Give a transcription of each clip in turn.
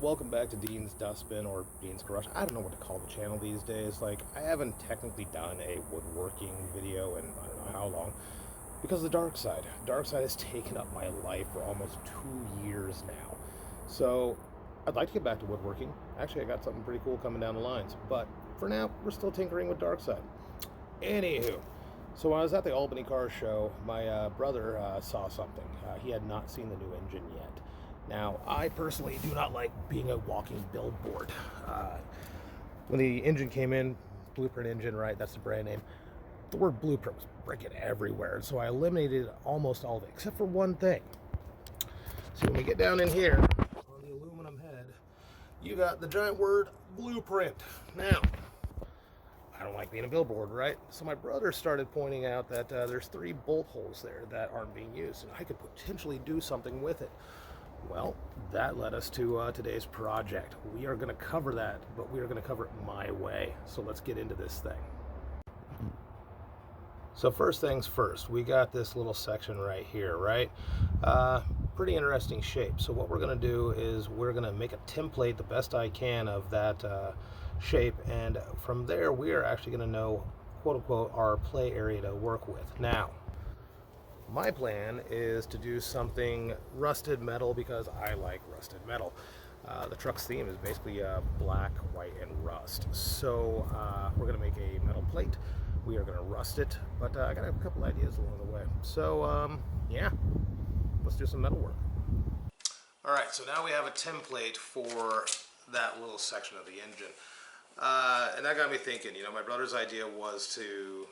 welcome back to Dean's Dustbin, or Dean's Garage. I don't know what to call the channel these days. Like, I haven't technically done a woodworking video in I don't know how long, because of the Darkside. Darkside has taken up my life for almost 2 years now. So, I'd like to get back to woodworking. Actually, I got something pretty cool coming down the lines. But, for now, we're still tinkering with Darkside. Anywho, so when I was at the Albany Car Show, my brother saw something. He had not seen the new engine yet. Now, I personally do not like being a walking billboard. When the engine came in, Blueprint engine, right, that's the brand name, the word Blueprint was freaking everywhere, and so I eliminated almost all of it, except for one thing. See, when we get down in here, on the aluminum head, you got the giant word Blueprint. Now, I don't like being a billboard, right? So my brother started pointing out that there's 3 bolt holes there that aren't being used, and I could potentially do something with it. Well, that led us to today's project. We are going to cover that, but we are going to cover it my way. So let's get into this thing. So first things first, we got this little section right here, right? Pretty interesting shape. So what we're going to do is we're going to make a template the best I can of that shape, and from there we are actually going to know, quote unquote, our play area to work with. Now, my plan is to do something rusted metal because I like rusted metal. The truck's theme is basically black, white, and rust. So we're going to make a metal plate. We are going to rust it, but I got a couple ideas along the way. So yeah, let's do some metal work. All right, so now we have a template for that little section of the engine. And that got me thinking, you know, my brother's idea was to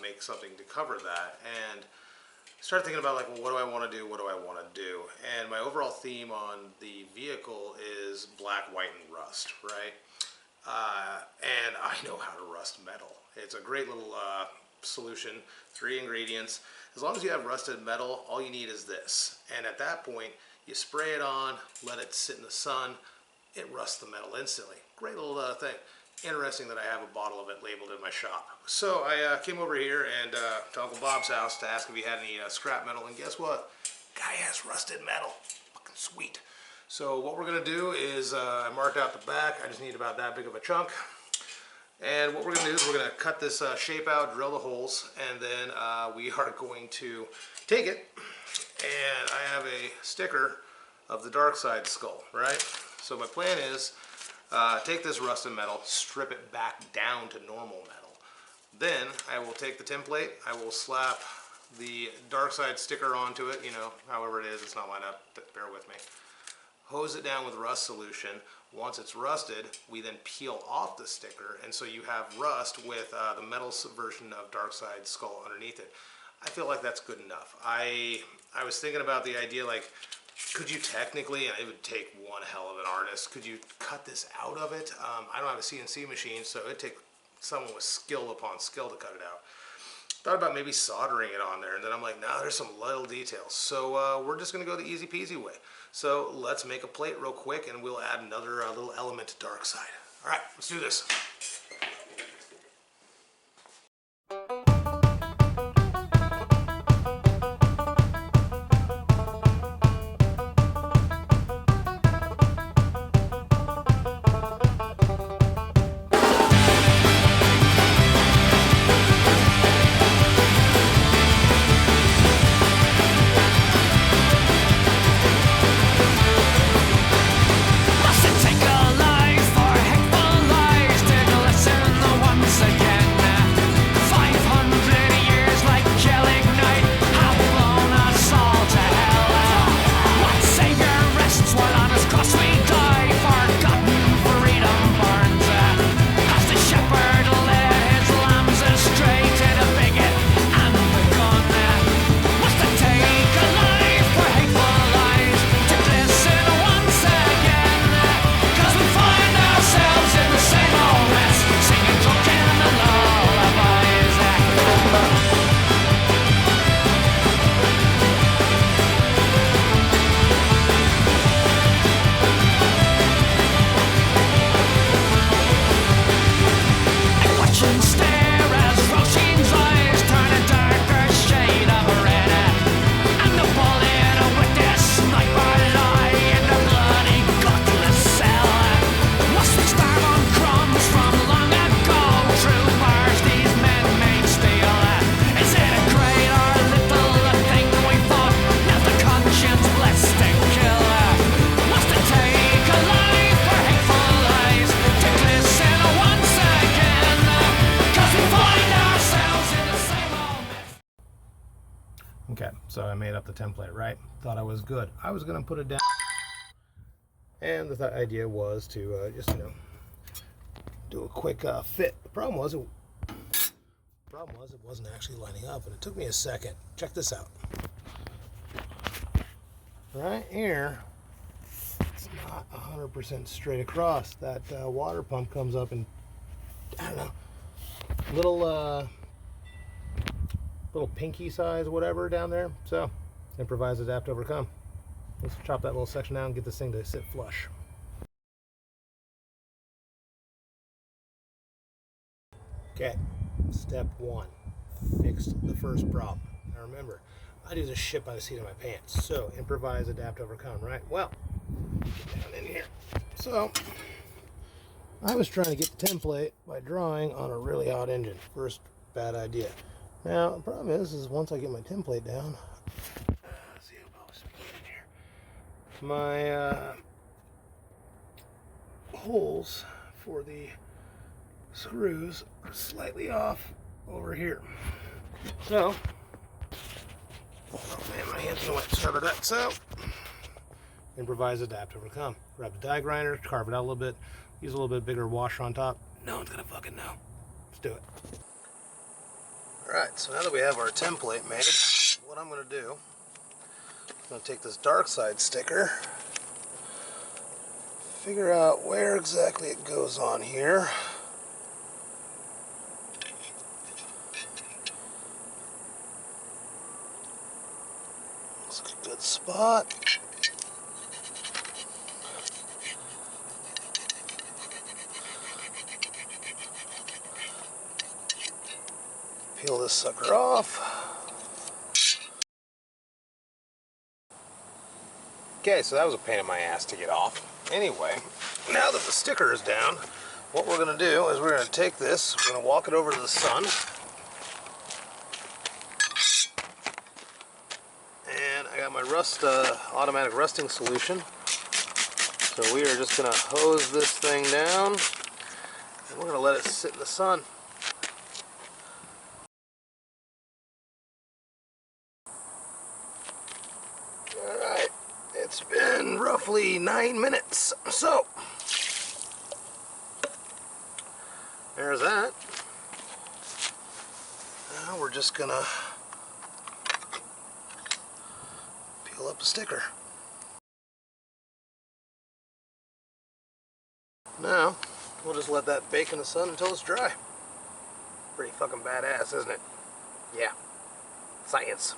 make something to cover that, and started thinking about, like, well, what do I want to do? What do I want to do? And my overall theme on the vehicle is black, white, and rust, right? And I know how to rust metal. It's a great little solution, 3 ingredients. As long as you have rusted metal, all you need is this. And at that point, you spray it on, let it sit in the sun, it rusts the metal instantly. Great little thing. Interesting that I have a bottle of it labeled in my shop. So I came over here and to Uncle Bob's house to ask if he had any scrap metal, and guess what? Guy has rusted metal. Fucking sweet. So what we're gonna do is I marked out the back. I just need about that big of a chunk. And what we're gonna do is we're gonna cut this shape out, drill the holes, and then we are going to take it, and I have a sticker of the Darkside skull, right? So my plan is take this rusted metal, strip it back down to normal metal. Then I will take the template, I will slap the Darkside sticker onto it, you know, however it is, it's not lined up, bear with me. Hose it down with rust solution. Once it's rusted, we then peel off the sticker, and so you have rust with the metal version of Darkside skull underneath it. I feel like that's good enough. I was thinking about the idea, like, could you technically, and it would take one hell of an artist, could you cut this out of it? I don't have a CNC machine, so it'd take someone with skill upon skill to cut it out. Thought about maybe soldering it on there, and then I'm like, no, there's some little details. So we're just going to go the easy peasy way. So let's make a plate real quick, and we'll add another little element to Darkside. All right, let's do this. Take a life for a heck of a life, take a made up the template, right? Thought I was good. I was going to put it down. And the idea was to just, do a quick fit. The problem was it wasn't actually lining up, and it took me a second. Check this out. Right here, it's not 100% straight across. That water pump comes up and, I don't know, little pinky size, whatever, down there. So, improvise, adapt, overcome. Let's chop that little section out and get this thing to sit flush. Okay, step one, fixed the first problem. Now remember, I do this shit by the seat of my pants. So, improvise, adapt, overcome, right? Well, get down in here. So, I was trying to get the template by drawing on a really hot engine. First bad idea. Now, the problem is once I get my template down, let's see how close we get in here. My holes for the screws are slightly off over here. So, oh man, my hands are wet. Sorry about that. So, improvise, adapt, overcome. Grab the die grinder, carve it out a little bit, use a little bit bigger washer on top. No one's gonna fucking know. Let's do it. Alright, so now that we have our template made, what I'm gonna do, I'm gonna take this Darkside sticker, figure out where exactly it goes on here. Looks like a good spot. Peel this sucker off. Okay, so that was a pain in my ass to get off. Anyway, now that the sticker is down, what we're going to do is we're going to take this, we're going to walk it over to the sun, and I got my automatic rusting solution. So we are just going to hose this thing down, and we're going to let it sit in the sun. Alright, it's been roughly 9 minutes, so there's that. Now we're just gonna peel up the sticker. Now, we'll just let that bake in the sun until it's dry. Pretty fucking badass, isn't it? Yeah, science.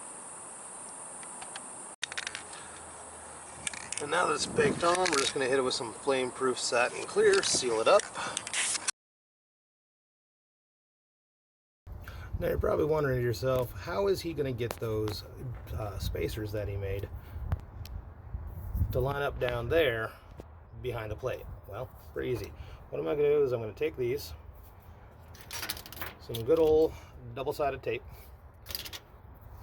And now that it's baked on, we're just going to hit it with some flame-proof satin clear, seal it up. Now you're probably wondering to yourself, how is he going to get those spacers that he made to line up down there behind the plate? Well, pretty easy. What I'm going to do is I'm going to take these, some good old double-sided tape.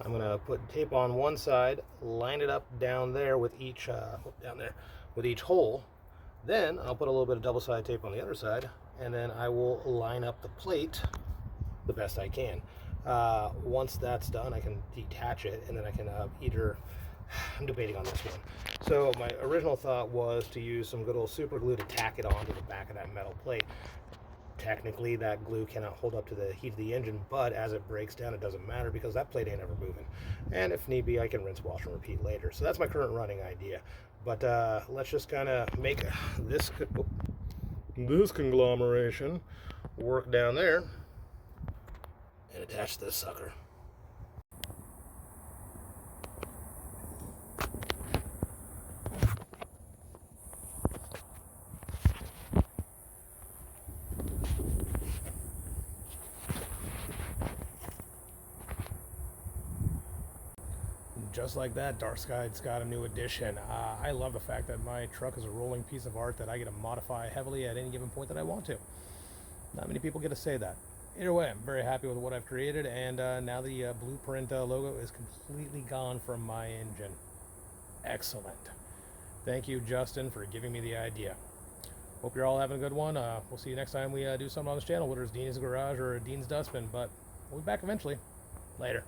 I'm going to put tape on one side, line it up down there with each hole. Then I'll put a little bit of double-sided tape on the other side, and then I will line up the plate the best I can. Once that's done, I can detach it, and then I can I'm debating on this one. So my original thought was to use some good old super glue to tack it onto the back of that metal plate. Technically, that glue cannot hold up to the heat of the engine, but as it breaks down, it doesn't matter because that plate ain't ever moving. And if need be, I can rinse, wash, and repeat later. So that's my current running idea. But let's just kind of make this conglomeration work down there and attach this sucker. Just like that, Darkside's got a new addition. I love the fact that my truck is a rolling piece of art that I get to modify heavily at any given point that I want to. Not many people get to say that. Either way, I'm very happy with what I've created, and now the blueprint logo is completely gone from my engine. Excellent. Thank you, Justin, for giving me the idea. Hope you're all having a good one. We'll see you next time we do something on this channel, whether it's Dean's Garage or Dean's Dustbin, but we'll be back eventually. Later.